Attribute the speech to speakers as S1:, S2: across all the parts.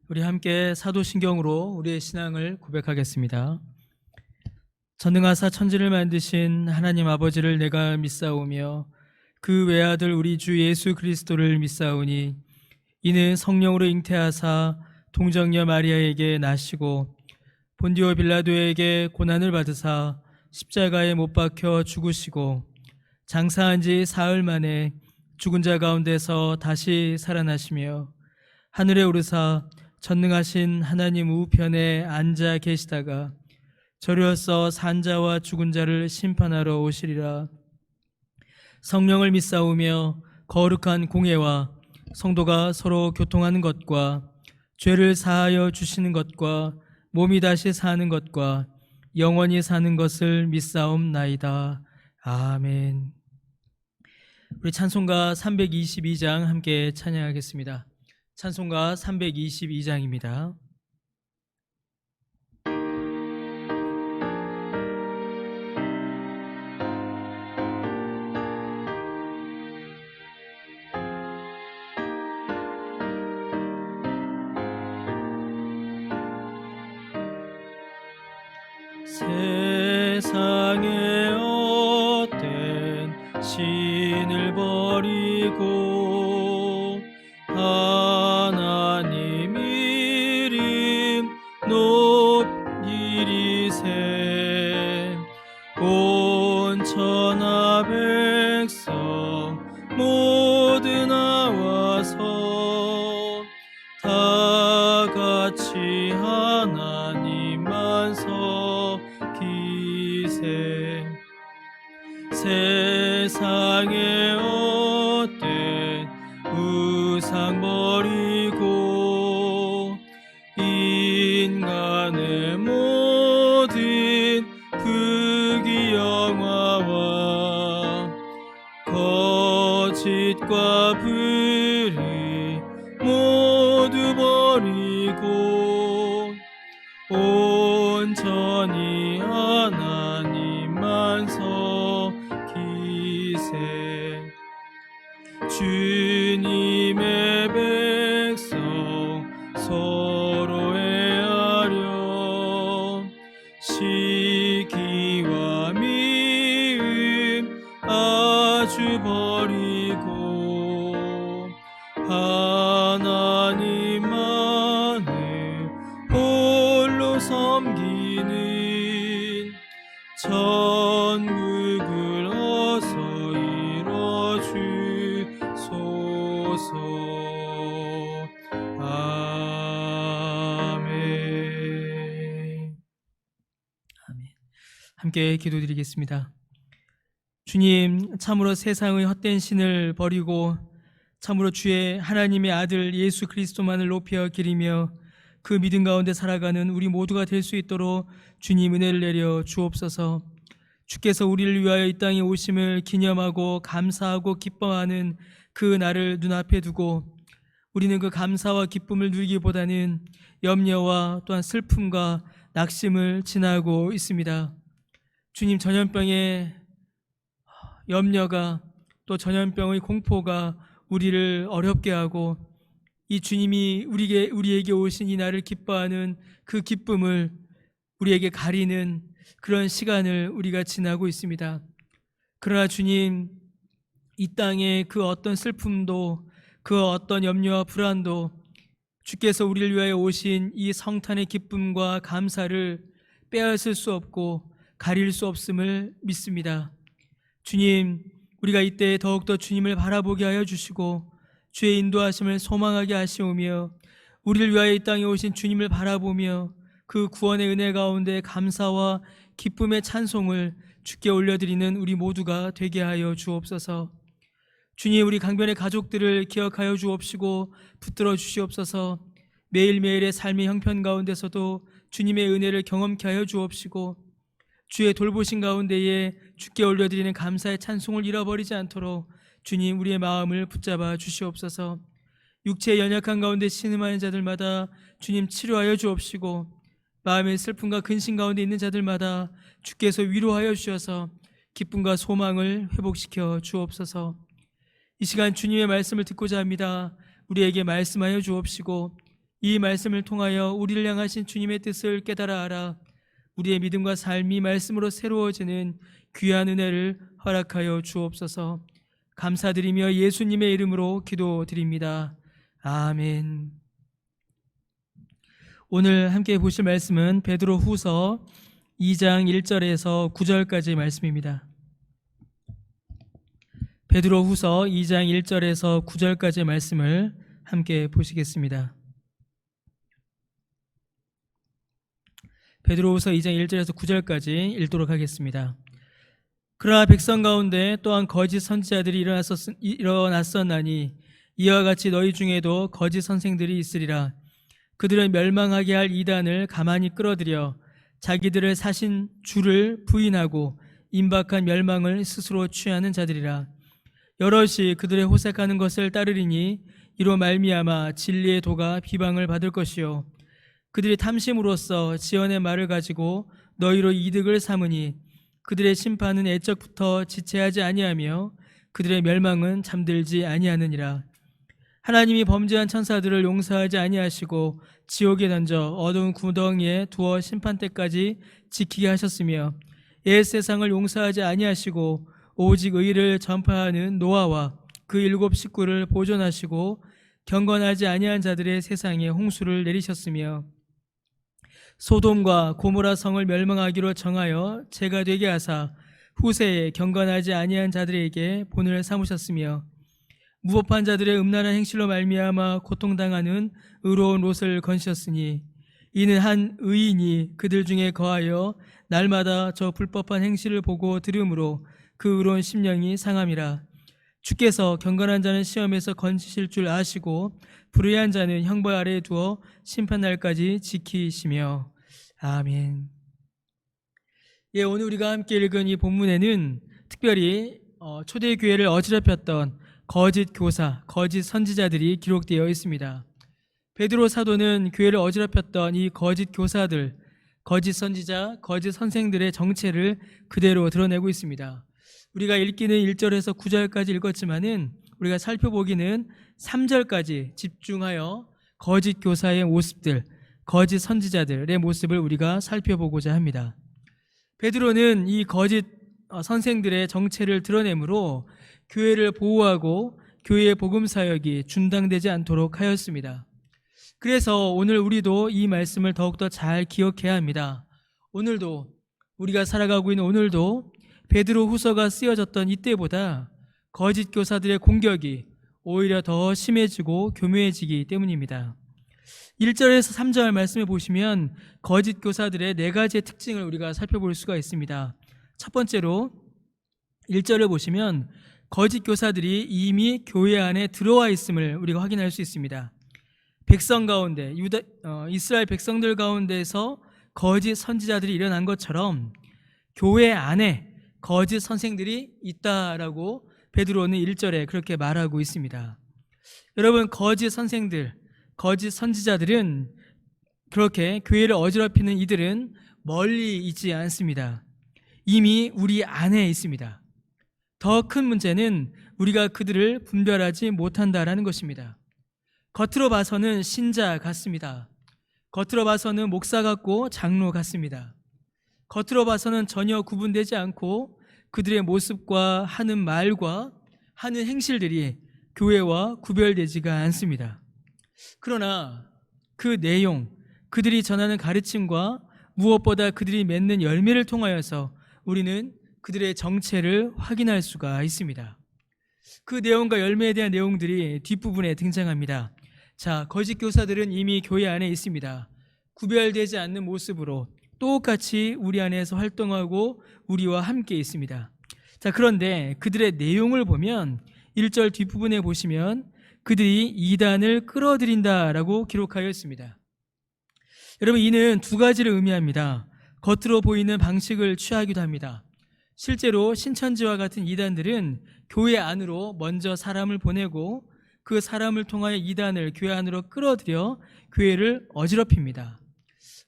S1: 우리 함께 사도신경으로 우리의 신앙을 고백하겠습니다. 전능하사 천지를 만드신 하나님 아버지를 내가 믿사오며 그 외아들 우리 주 예수 그리스도를 믿사오니 이는 성령으로 잉태하사 동정녀 마리아에게 나시고 본디오 빌라도에게 고난을 받으사 십자가에 못 박혀 죽으시고 장사한 지 사흘 만에 죽은 자 가운데서 다시 살아나시며 하늘에 오르사 전능하신 하나님 우편에 앉아 계시다가 저리로서 산 자와 죽은 자를 심판하러 오시리라. 성령을 믿사오며 거룩한 공예와 성도가 서로 교통하는 것과 죄를 사하여 주시는 것과 몸이 다시 사는 것과 영원히 사는 것을 믿사옵나이다. 아멘. 우리 찬송가 322장 함께 찬양하겠습니다. 찬송가 322장입니다. 세상에 헛된 신을 버리고 하나님 이름 높이리세. 온 천하 백성 모두 나와서 다 같이 하나님만 섬기세. 세상에 헛된 우상 버리고 인간의 모든 부귀영화와 거짓과 불의 모두 버리고 온전히 하나님만 섬기세. 주님의 백성 서로 애하려 시기와 미움 아주 버리고 하나님만을 홀로 섬기는 천국을 어서 이뤄주소서. 아멘. 아멘. 함께 기도드리겠습니다. 주님, 참으로 세상의 헛된 신을 버리고 참으로 주의 하나님의 아들 예수 그리스도만을 높여 기리며 그 믿음 가운데 살아가는 우리 모두가 될 수 있도록 주님 은혜를 내려 주옵소서. 주께서 우리를 위하여 이 땅에 오심을 기념하고 감사하고 기뻐하는 그 날을 눈앞에 두고 우리는 그 감사와 기쁨을 누리기보다는 염려와 또한 슬픔과 낙심을 지나고 있습니다. 주님, 전염병의 염려가 또 전염병의 공포가 우리를 어렵게 하고 이 주님이 우리에게 오신 이 날을 기뻐하는 그 기쁨을 우리에게 가리는 그런 시간을 우리가 지나고 있습니다. 그러나 주님, 이 땅의 그 어떤 슬픔도 그 어떤 염려와 불안도 주께서 우리를 위하여 오신 이 성탄의 기쁨과 감사를 빼앗을 수 없고 가릴 수 없음을 믿습니다. 주님, 우리가 이때 더욱더 주님을 바라보게 하여 주시고 주의 인도하심을 소망하게 하시오며 우리를 위하여 이 땅에 오신 주님을 바라보며 그 구원의 은혜 가운데 감사와 기쁨의 찬송을 주께 올려드리는 우리 모두가 되게 하여 주옵소서. 주님, 우리 강변의 가족들을 기억하여 주옵시고 붙들어 주시옵소서. 매일매일의 삶의 형편 가운데서도 주님의 은혜를 경험케 하여 주옵시고 주의 돌보신 가운데에 주께 올려드리는 감사의 찬송을 잃어버리지 않도록 주님, 우리의 마음을 붙잡아 주시옵소서. 육체의 연약한 가운데 신음하는 자들마다 주님 치료하여 주옵시고 마음의 슬픔과 근심 가운데 있는 자들마다 주께서 위로하여 주셔서 기쁨과 소망을 회복시켜 주옵소서. 이 시간 주님의 말씀을 듣고자 합니다. 우리에게 말씀하여 주옵시고 이 말씀을 통하여 우리를 향하신 주님의 뜻을 깨달아 알아 우리의 믿음과 삶이 말씀으로 새로워지는 귀한 은혜를 허락하여 주옵소서. 감사드리며 예수님의 이름으로 기도드립니다. 아멘. 오늘 함께 보실 말씀은 베드로 후서 2장 1절에서 9절까지의 말씀입니다. 베드로 후서 2장 1절에서 9절까지의 말씀을 함께 보시겠습니다. 베드로후서 2장 1절에서 9절까지 읽도록 하겠습니다. 그러나 백성 가운데 또한 거짓 선지자들이 일어났었나니 이와 같이 너희 중에도 거짓 선생들이 있으리라. 그들은 멸망하게 할 이단을 가만히 끌어들여 자기들을 사신 주를 부인하고 임박한 멸망을 스스로 취하는 자들이라. 여럿이 그들의 호색하는 것을 따르리니 이로 말미암아 진리의 도가 비방을 받을 것이요 그들이 탐심으로써 지언의 말을 가지고 너희로 이득을 삼으니 그들의 심판은 애적부터 지체하지 아니하며 그들의 멸망은 잠들지 아니하느니라. 하나님이 범죄한 천사들을 용서하지 아니하시고 지옥에 던져 어두운 구덩이에 두어 심판 때까지 지키게 하셨으며 옛 세상을 용서하지 아니하시고 오직 의를 전파하는 노아와 그 7 식구를 보존하시고 경건하지 아니한 자들의 세상에 홍수를 내리셨으며 소돔과 고모라 성을 멸망하기로 정하여 죄가 되게 하사 후세에 경건하지 아니한 자들에게 본을 삼으셨으며 무법한 자들의 음란한 행실로 말미암아 고통당하는 의로운 롯을 건지셨으니 이는 한 의인이 그들 중에 거하여 날마다 저 불법한 행실을 보고 들음으로 그 의로운 심령이 상함이라. 주께서 경건한 자는 시험에서 건지실 줄 아시고 불의한 자는 형벌 아래에 두어 심판날까지 지키시며. 아멘. 예, 오늘 우리가 함께 읽은 이 본문에는 특별히 초대교회를 어지럽혔던 거짓 교사, 거짓 선지자들이 기록되어 있습니다. 베드로 사도는 교회를 어지럽혔던 이 거짓 교사들, 거짓 선지자, 거짓 선생들의 정체를 그대로 드러내고 있습니다. 우리가 읽기는 1절에서 9절까지 읽었지만은 우리가 살펴보기는 3절까지 집중하여 거짓 교사의 모습들, 거짓 선지자들의 모습을 우리가 살펴보고자 합니다. 베드로는 이 거짓 선생들의 정체를 드러내므로 교회를 보호하고 교회의 복음 사역이 중단되지 않도록 하였습니다. 그래서 오늘 우리도 이 말씀을 더욱더 잘 기억해야 합니다. 오늘도 우리가 살아가고 있는 오늘도 베드로 후서가 쓰여졌던 이때보다 거짓 교사들의 공격이 오히려 더 심해지고 교묘해지기 때문입니다. 1절에서 3절 말씀해 보시면 거짓 교사들의 4가지의 특징을 우리가 살펴볼 수가 있습니다. 첫 번째로 1절을 보시면 거짓 교사들이 이미 교회 안에 들어와 있음을 우리가 확인할 수 있습니다. 백성 가운데, 이스라엘 백성들 가운데서 거짓 선지자들이 일어난 것처럼 교회 안에 거짓 선생들이 있다라고 베드로는 1절에 그렇게 말하고 있습니다. 여러분, 거짓 선생들, 거짓 선지자들은 그렇게 교회를 어지럽히는 이들은 멀리 있지 않습니다. 이미 우리 안에 있습니다. 더 큰 문제는 우리가 그들을 분별하지 못한다라는 것입니다. 겉으로 봐서는 신자 같습니다. 겉으로 봐서는 목사 같고 장로 같습니다. 겉으로 봐서는 전혀 구분되지 않고 그들의 모습과 하는 말과 하는 행실들이 교회와 구별되지가 않습니다. 그러나 그 내용, 그들이 전하는 가르침과 무엇보다 그들이 맺는 열매를 통하여서 우리는 그들의 정체를 확인할 수가 있습니다. 그 내용과 열매에 대한 내용들이 뒷부분에 등장합니다. 자, 거짓 교사들은 이미 교회 안에 있습니다. 구별되지 않는 모습으로 똑같이 우리 안에서 활동하고 우리와 함께 있습니다. 자, 그런데 그들의 내용을 보면 1절 뒷부분에 보시면 그들이 이단을 끌어들인다라고 기록하여 있습니다. 여러분, 이는 2가지를 의미합니다. 겉으로 보이는 방식을 취하기도 합니다. 실제로 신천지와 같은 이단들은 교회 안으로 먼저 사람을 보내고 그 사람을 통하여 이단을 교회 안으로 끌어들여 교회를 어지럽힙니다.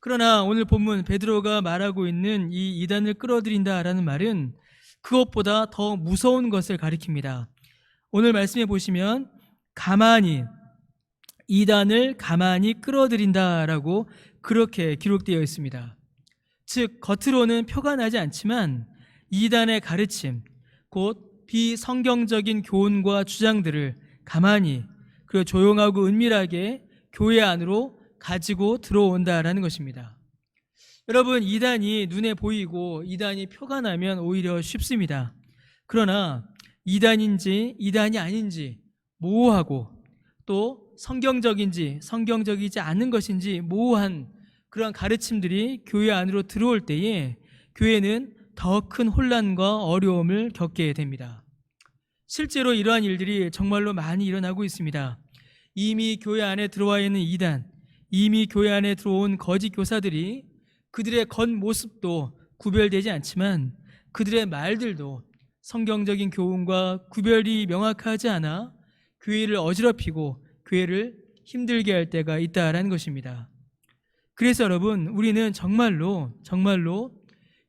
S1: 그러나 오늘 본문 베드로가 말하고 있는 이 이단을 끌어들인다라는 말은 그것보다 더 무서운 것을 가리킵니다. 오늘 말씀해 보시면 가만히 이단을 가만히 끌어들인다라고 그렇게 기록되어 있습니다. 즉 겉으로는 표가 나지 않지만 이단의 가르침, 곧 비성경적인 교훈과 주장들을 가만히 그리고 조용하고 은밀하게 교회 안으로 가지고 들어온다라는 것입니다. 여러분, 이단이 눈에 보이고 이단이 표가 나면 오히려 쉽습니다. 그러나 이단인지 이단이 아닌지 모호하고 또 성경적인지 성경적이지 않은 것인지 모호한 그런 가르침들이 교회 안으로 들어올 때에 교회는 더 큰 혼란과 어려움을 겪게 됩니다. 실제로 이러한 일들이 정말로 많이 일어나고 있습니다. 이미 교회 안에 들어와 있는 이단, 이미 교회 안에 들어온 거짓 교사들이 그들의 겉모습도 구별되지 않지만 그들의 말들도 성경적인 교훈과 구별이 명확하지 않아 교회를 어지럽히고 교회를 힘들게 할 때가 있다라는 것입니다. 그래서 여러분, 우리는 정말로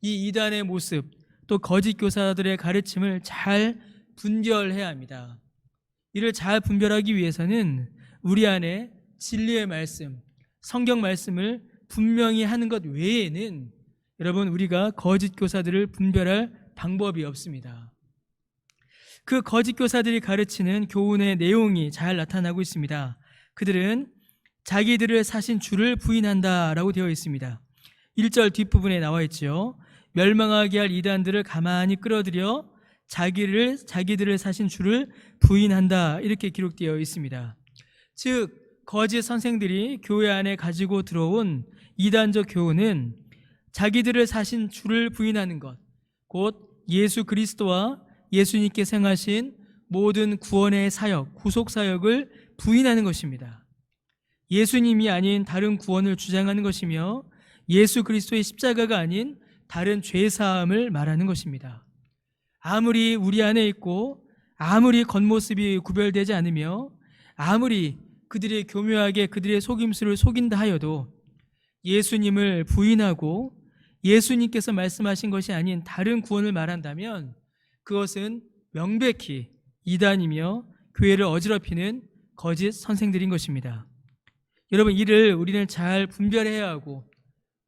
S1: 이 이단의 모습 또 거짓 교사들의 가르침을 잘 분별해야 합니다. 이를 잘 분별하기 위해서는 우리 안에 진리의 말씀, 성경 말씀을 분명히 하는 것 외에는 여러분, 우리가 거짓 교사들을 분별할 방법이 없습니다. 그 거짓 교사들이 가르치는 교훈의 내용이 잘 나타나고 있습니다. 그들은 자기들을 사신 주를 부인한다라고 되어 있습니다. 1절 뒷부분에 나와 있죠. 멸망하게 할 이단들을 가만히 끌어들여 자기들을 사신 주를 부인한다, 이렇게 기록되어 있습니다. 즉 거짓 선생들이 교회 안에 가지고 들어온 이단적 교훈은 자기들을 사신 주를 부인하는 것, 곧 예수 그리스도와 예수님께서 행하신 모든 구원의 사역, 구속 사역을 부인하는 것입니다. 예수님이 아닌 다른 구원을 주장하는 것이며 예수 그리스도의 십자가가 아닌 다른 죄사함을 말하는 것입니다. 아무리 우리 안에 있고 아무리 겉모습이 구별되지 않으며 아무리 그들이 교묘하게 그들의 속임수를 속인다 하여도 예수님을 부인하고 예수님께서 말씀하신 것이 아닌 다른 구원을 말한다면 그것은 명백히 이단이며 교회를 어지럽히는 거짓 선생들인 것입니다. 여러분, 이를 우리는 잘 분별해야 하고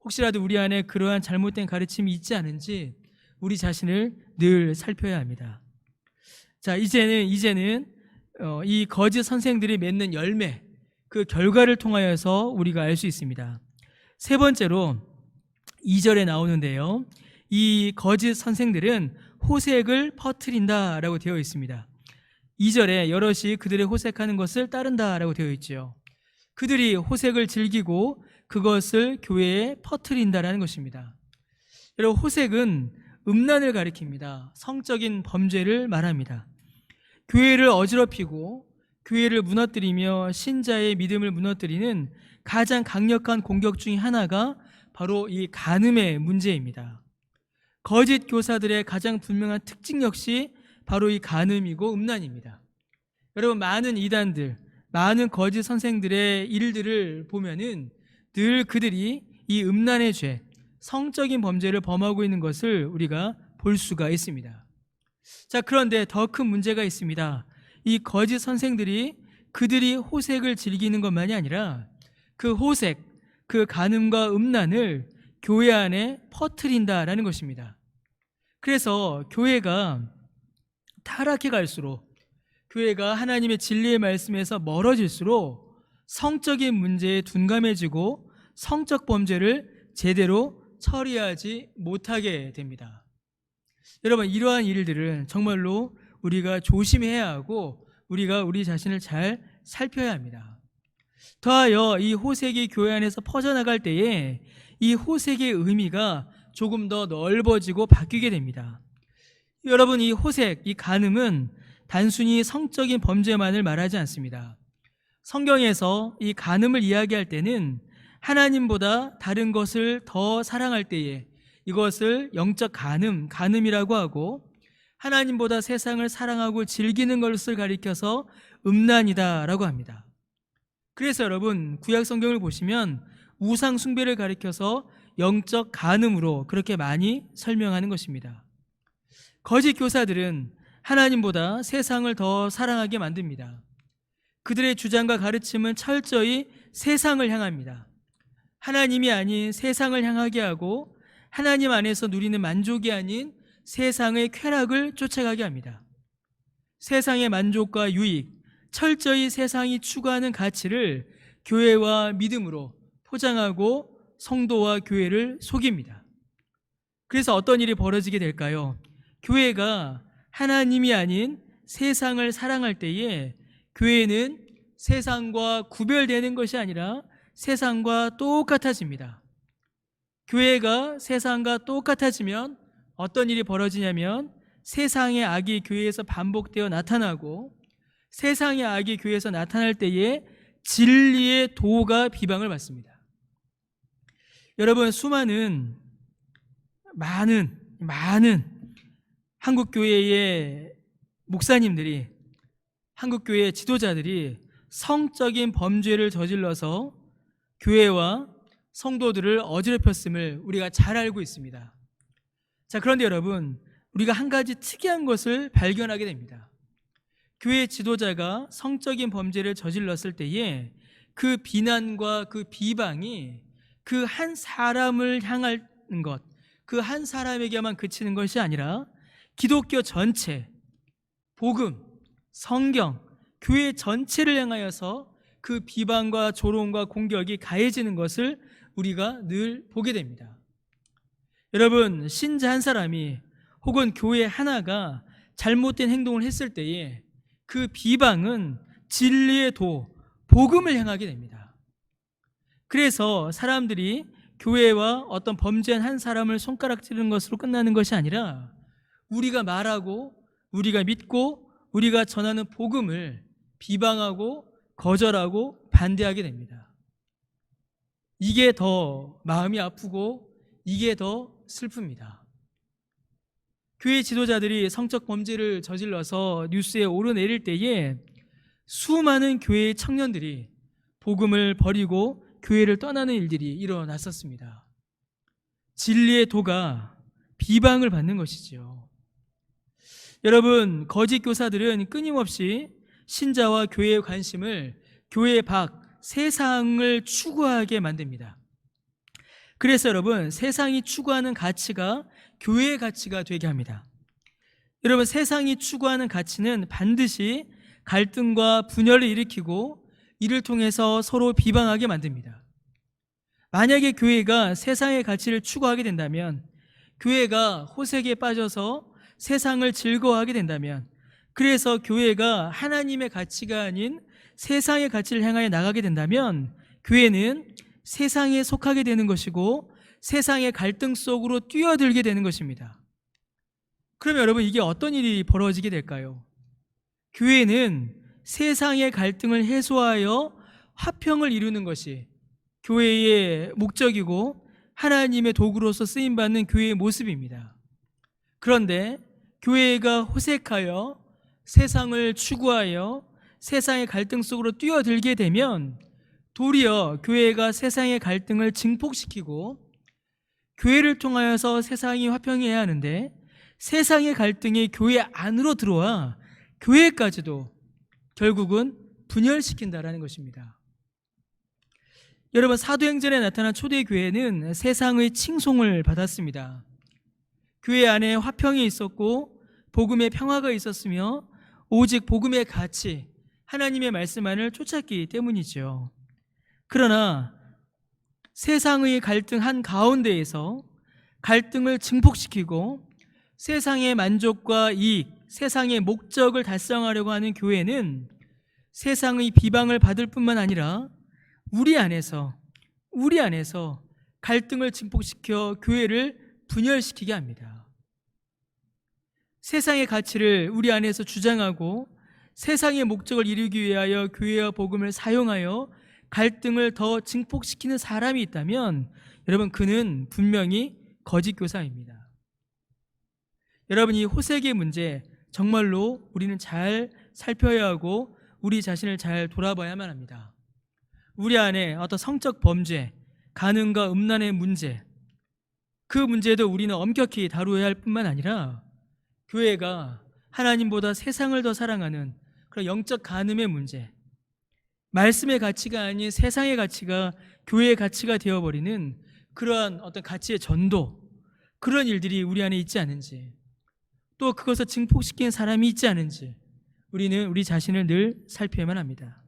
S1: 혹시라도 우리 안에 그러한 잘못된 가르침이 있지 않은지 우리 자신을 늘 살펴야 합니다. 자, 이제는 이 거짓 선생들이 맺는 열매, 그 결과를 통하여서 우리가 알 수 있습니다. 세 번째로 2절에 나오는데요, 이 거짓 선생들은 호색을 퍼뜨린다라고 되어 있습니다. 2절에 여럿이 그들의 호색하는 것을 따른다라고 되어 있죠. 그들이 호색을 즐기고 그것을 교회에 퍼뜨린다라는 것입니다. 여러분, 호색은 음란을 가리킵니다. 성적인 범죄를 말합니다. 교회를 어지럽히고 교회를 무너뜨리며 신자의 믿음을 무너뜨리는 가장 강력한 공격 중에 하나가 바로 이 간음의 문제입니다. 거짓 교사들의 가장 분명한 특징 역시 바로 이 간음이고 음란입니다. 여러분, 많은 이단들, 많은 거짓 선생들의 일들을 보면은 늘 그들이 이 음란의 죄, 성적인 범죄를 범하고 있는 것을 우리가 볼 수가 있습니다. 자, 그런데 더 큰 문제가 있습니다. 이 거짓 선생들이 그들이 호색을 즐기는 것만이 아니라 그 호색, 그 간음과 음란을 교회 안에 퍼뜨린다라는 것입니다. 그래서 교회가 타락해 갈수록, 교회가 하나님의 진리의 말씀에서 멀어질수록 성적인 문제에 둔감해지고 성적 범죄를 제대로 처리하지 못하게 됩니다. 여러분, 이러한 일들은 정말로 우리가 조심해야 하고 우리가 우리 자신을 잘 살펴야 합니다. 더하여 이 호색이 교회 안에서 퍼져나갈 때에 이 호색의 의미가 조금 더 넓어지고 바뀌게 됩니다. 여러분, 이 호색, 이 간음은 단순히 성적인 범죄만을 말하지 않습니다. 성경에서 이 간음을 이야기할 때는 하나님보다 다른 것을 더 사랑할 때에 이것을 영적 간음이라고 하고, 하나님보다 세상을 사랑하고 즐기는 것을 가리켜서 음란이다라고 합니다. 그래서 여러분, 구약 성경을 보시면 우상 숭배를 가리켜서 영적 간음으로 그렇게 많이 설명하는 것입니다. 거짓 교사들은 하나님보다 세상을 더 사랑하게 만듭니다. 그들의 주장과 가르침은 철저히 세상을 향합니다. 하나님이 아닌 세상을 향하게 하고 하나님 안에서 누리는 만족이 아닌 세상의 쾌락을 쫓아가게 합니다. 세상의 만족과 유익, 철저히 세상이 추구하는 가치를 교회와 믿음으로 포장하고 성도와 교회를 속입니다. 그래서 어떤 일이 벌어지게 될까요? 교회가 하나님이 아닌 세상을 사랑할 때에 교회는 세상과 구별되는 것이 아니라 세상과 똑같아집니다. 교회가 세상과 똑같아지면 어떤 일이 벌어지냐면 세상의 악이 교회에서 반복되어 나타나고 세상의 악이 교회에서 나타날 때에 진리의 도가 비방을 받습니다. 여러분, 많은 한국교회의 목사님들이, 한국교회의 지도자들이 성적인 범죄를 저질러서 교회와 성도들을 어지럽혔음을 우리가 잘 알고 있습니다. 자, 그런데 여러분, 우리가 한 가지 특이한 것을 발견하게 됩니다. 교회 지도자가 성적인 범죄를 저질렀을 때에 그 비난과 그 비방이 그 한 사람을 향하는 것, 그 한 사람에게만 그치는 것이 아니라 기독교 전체, 복음, 성경, 교회 전체를 향하여서 그 비방과 조롱과 공격이 가해지는 것을 우리가 늘 보게 됩니다. 여러분, 신자 한 사람이 혹은 교회 하나가 잘못된 행동을 했을 때에 그 비방은 진리의 도, 복음을 향하게 됩니다. 그래서 사람들이 교회와 어떤 범죄한 한 사람을 손가락질하는 것으로 끝나는 것이 아니라 우리가 말하고 우리가 믿고 우리가 전하는 복음을 비방하고 거절하고 반대하게 됩니다. 이게 더 마음이 아프고 이게 더 슬픕니다. 교회 지도자들이 성적 범죄를 저질러서 뉴스에 오르내릴 때에 수많은 교회의 청년들이 복음을 버리고 교회를 떠나는 일들이 일어났었습니다. 진리의 도가 비방을 받는 것이지요. 여러분, 거짓 교사들은 끊임없이 신자와 교회의 관심을 교회 밖 세상을 추구하게 만듭니다. 그래서 여러분, 세상이 추구하는 가치가 교회의 가치가 되게 합니다. 여러분, 세상이 추구하는 가치는 반드시 갈등과 분열을 일으키고 이를 통해서 서로 비방하게 만듭니다. 만약에 교회가 세상의 가치를 추구하게 된다면, 교회가 호색에 빠져서 세상을 즐거워하게 된다면, 그래서 교회가 하나님의 가치가 아닌 세상의 가치를 향하여 나가게 된다면 교회는 세상에 속하게 되는 것이고 세상의 갈등 속으로 뛰어들게 되는 것입니다. 그러면 여러분, 이게 어떤 일이 벌어지게 될까요? 교회는 세상의 갈등을 해소하여 화평을 이루는 것이 교회의 목적이고 하나님의 도구로서 쓰임받는 교회의 모습입니다. 그런데 교회가 호색하여 세상을 추구하여 세상의 갈등 속으로 뛰어들게 되면 도리어 교회가 세상의 갈등을 증폭시키고 교회를 통하여서 세상이 화평해야 하는데 세상의 갈등이 교회 안으로 들어와 교회까지도 결국은 분열시킨다라는 것입니다. 여러분, 사도행전에 나타난 초대교회는 세상의 칭송을 받았습니다. 교회 안에 화평이 있었고 복음의 평화가 있었으며 오직 복음의 가치, 하나님의 말씀만을 쫓았기 때문이죠. 그러나 세상의 갈등 한가운데에서 갈등을 증폭시키고 세상의 만족과 이익, 세상의 목적을 달성하려고 하는 교회는 세상의 비방을 받을 뿐만 아니라 우리 안에서 갈등을 증폭시켜 교회를 분열시키게 합니다. 세상의 가치를 우리 안에서 주장하고 세상의 목적을 이루기 위하여 교회와 복음을 사용하여 갈등을 더 증폭시키는 사람이 있다면 여러분, 그는 분명히 거짓 교사입니다. 여러분, 이 호색의 문제 정말로 우리는 잘 살펴야 하고 우리 자신을 잘 돌아봐야만 합니다. 우리 안에 어떤 성적 범죄, 간음과 음란의 문제, 그 문제도 우리는 엄격히 다루어야 할 뿐만 아니라 교회가 하나님보다 세상을 더 사랑하는 그런 영적 간음의 문제, 말씀의 가치가 아닌 세상의 가치가 교회의 가치가 되어버리는 그러한 어떤 가치의 전도, 그런 일들이 우리 안에 있지 않은지, 또 그것을 증폭시키는 사람이 있지 않은지 우리는 우리 자신을 늘 살펴야만 합니다.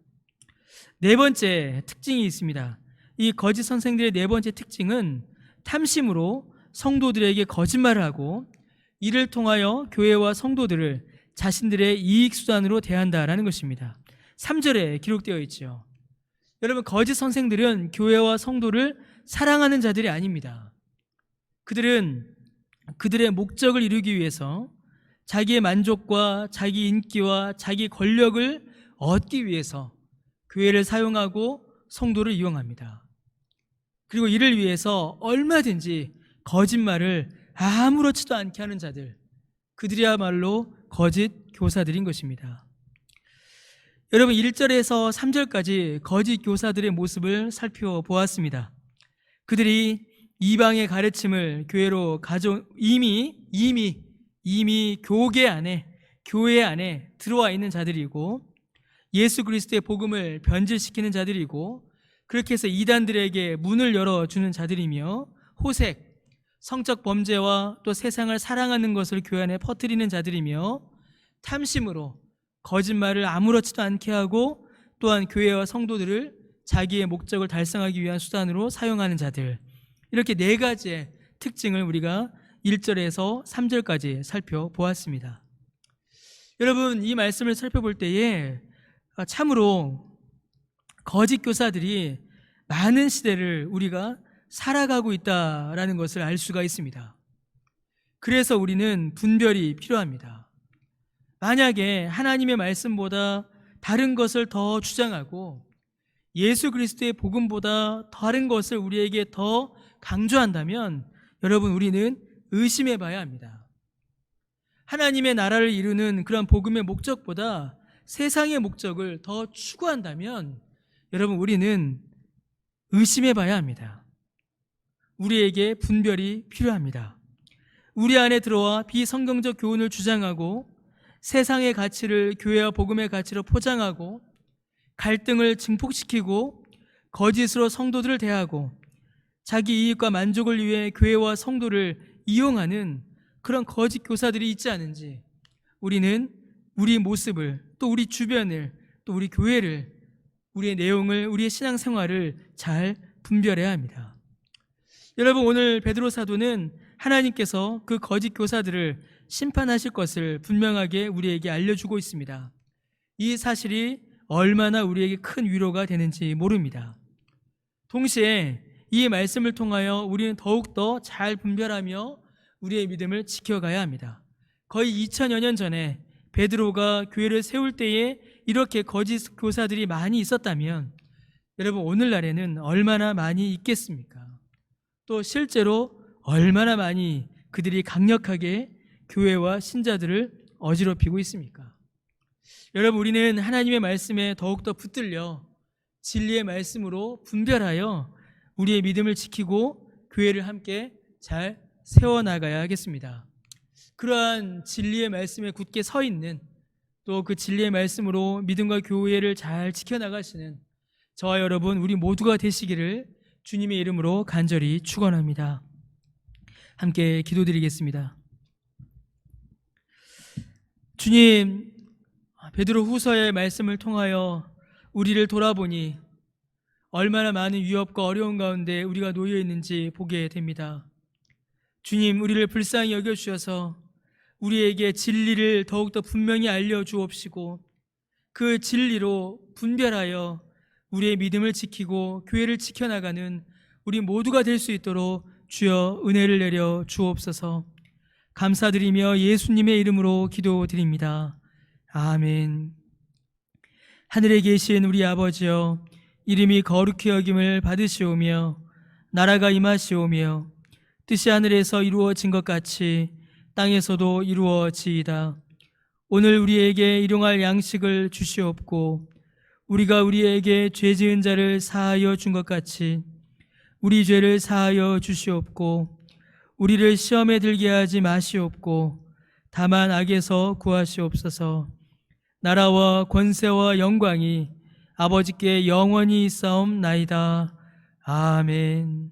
S1: 네 번째 특징이 있습니다. 이 거짓 선생들의 네 번째 특징은 탐심으로 성도들에게 거짓말을 하고 이를 통하여 교회와 성도들을 자신들의 이익수단으로 대한다라는 것입니다. 3절에 기록되어 있죠. 여러분, 거짓 선생들은 교회와 성도를 사랑하는 자들이 아닙니다. 그들은 그들의 목적을 이루기 위해서 자기의 만족과 자기 인기와 자기 권력을 얻기 위해서 교회를 사용하고 성도를 이용합니다. 그리고 이를 위해서 얼마든지 거짓말을 아무렇지도 않게 하는 자들, 그들이야말로 거짓 교사들인 것입니다. 여러분, 1절에서 3절까지 거짓 교사들의 모습을 살펴보았습니다. 그들이 이방의 가르침을 교회로 이미 교회 안에 들어와 있는 자들이고, 예수 그리스도의 복음을 변질시키는 자들이고, 그렇게 해서 이단들에게 문을 열어주는 자들이며, 호색, 성적 범죄와 또 세상을 사랑하는 것을 교회 안에 퍼뜨리는 자들이며, 탐심으로 거짓말을 아무렇지도 않게 하고 또한 교회와 성도들을 자기의 목적을 달성하기 위한 수단으로 사용하는 자들, 이렇게 네 가지의 특징을 우리가 1절에서 3절까지 살펴보았습니다. 여러분, 이 말씀을 살펴볼 때에 참으로 거짓 교사들이 많은 시대를 우리가 살아가고 있다라는 것을 알 수가 있습니다. 그래서 우리는 분별이 필요합니다. 만약에 하나님의 말씀보다 다른 것을 더 주장하고 예수 그리스도의 복음보다 다른 것을 우리에게 더 강조한다면 여러분, 우리는 의심해 봐야 합니다. 하나님의 나라를 이루는 그런 복음의 목적보다 세상의 목적을 더 추구한다면 여러분, 우리는 의심해 봐야 합니다. 우리에게 분별이 필요합니다. 우리 안에 들어와 비성경적 교훈을 주장하고 세상의 가치를 교회와 복음의 가치로 포장하고 갈등을 증폭시키고 거짓으로 성도들을 대하고 자기 이익과 만족을 위해 교회와 성도를 이용하는 그런 거짓 교사들이 있지 않은지 우리는 우리 모습을, 또 우리 주변을, 또 우리 교회를, 우리의 내용을, 우리의 신앙생활을 잘 분별해야 합니다. 여러분, 오늘 베드로 사도는 하나님께서 그 거짓 교사들을 심판하실 것을 분명하게 우리에게 알려주고 있습니다. 이 사실이 얼마나 우리에게 큰 위로가 되는지 모릅니다. 동시에 이 말씀을 통하여 우리는 더욱더 잘 분별하며 우리의 믿음을 지켜가야 합니다. 거의 2000여 년 전에 베드로가 교회를 세울 때에 이렇게 거짓 교사들이 많이 있었다면 여러분, 오늘날에는 얼마나 많이 있겠습니까? 또 실제로 얼마나 많이 그들이 강력하게 교회와 신자들을 어지럽히고 있습니까? 여러분, 우리는 하나님의 말씀에 더욱더 붙들려 진리의 말씀으로 분별하여 우리의 믿음을 지키고 교회를 함께 잘 세워나가야 하겠습니다. 그러한 진리의 말씀에 굳게 서 있는, 또 그 진리의 말씀으로 믿음과 교회를 잘 지켜나가시는 저와 여러분, 우리 모두가 되시기를 주님의 이름으로 간절히 축원합니다. 함께 기도드리겠습니다. 주님, 베드로 후서의 말씀을 통하여 우리를 돌아보니 얼마나 많은 위협과 어려운 가운데 우리가 놓여 있는지 보게 됩니다. 주님, 우리를 불쌍히 여겨주셔서 우리에게 진리를 더욱더 분명히 알려주옵시고 그 진리로 분별하여 우리의 믿음을 지키고 교회를 지켜나가는 우리 모두가 될 수 있도록 주여 은혜를 내려 주옵소서. 감사드리며 예수님의 이름으로 기도드립니다. 아멘. 하늘에 계신 우리 아버지여, 이름이 거룩히 여김을 받으시오며 나라가 임하시오며 뜻이 하늘에서 이루어진 것 같이 땅에서도 이루어지이다. 오늘 우리에게 일용할 양식을 주시옵고 우리가 우리에게 죄 지은 자를 사하여 준 것 같이 우리 죄를 사하여 주시옵고 우리를 시험에 들게 하지 마시옵고 다만 악에서 구하시옵소서. 나라와 권세와 영광이 아버지께 영원히 있사옵나이다. 아멘.